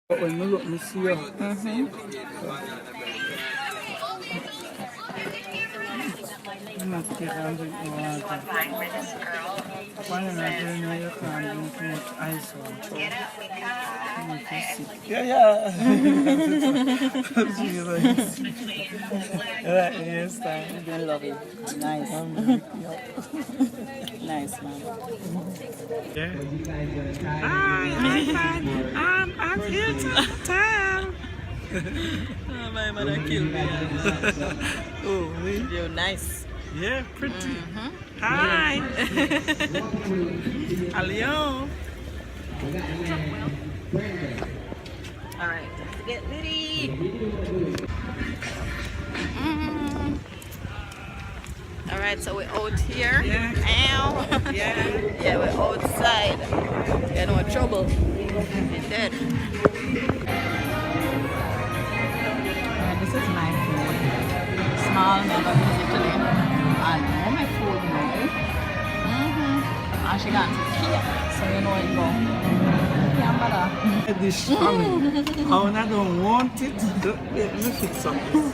When we look, we see you. Not get on the water. Why not doing now you can't drink too much ice water? Yeah, yeah. Yes, I'm doing lovely. Nice. Nice, man. Yeah. Hi, I'm here to tell. Oh, my mother killed me. Oh, really? You're nice. Yeah, pretty. Hi. Hello. All right, let's get ready. All right, so we're out here. Yeah. Ow. Yeah, we're outside. Get no trouble. We're dead. This is my food. Small, never Italy. And all my food now. And she got to here, so you know it go. This family. I don't want it. Let me fix up this.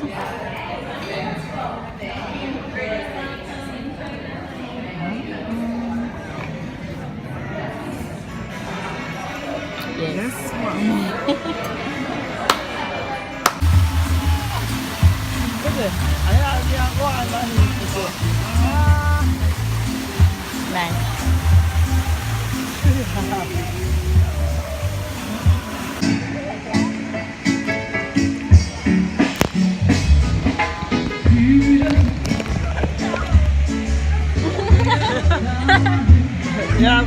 Yes, ma'am. Nice. Yeah.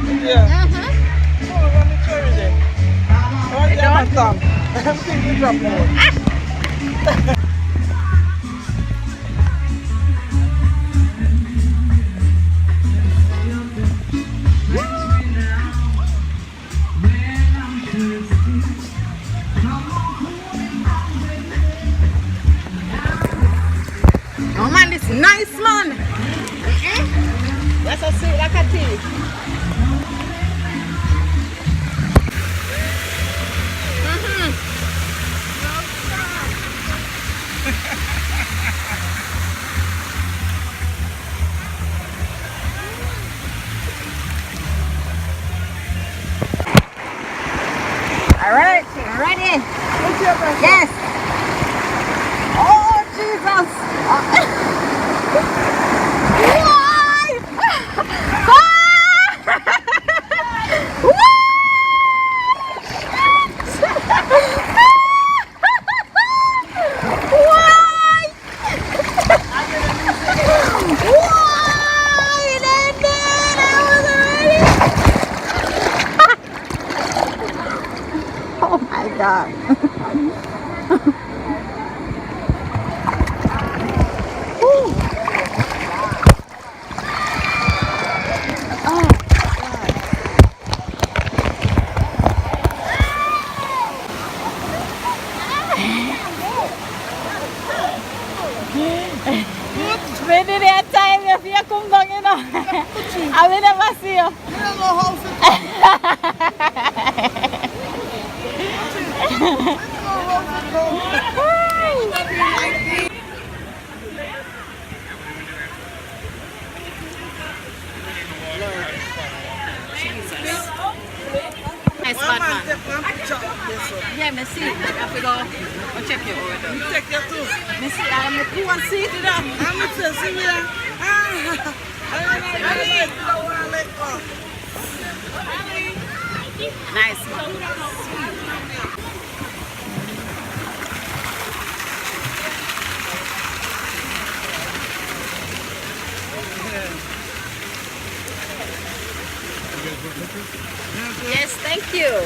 Oh, let me carry them. Oh, yeah, my thumb. I'm thinking drop more. Oh man, this nice man. That's a sweet like a tea. All right, ready? Yes. Oh Jesus! Why? Oh my God. Maybe that time if you come down, you know, I will never see you. You don't know how nice bad man. Yeah, me see. I have to go check you over there. You check you too. Me see. I'm a poor seat to that. I'm a see me. Nice man. Yes, thank you.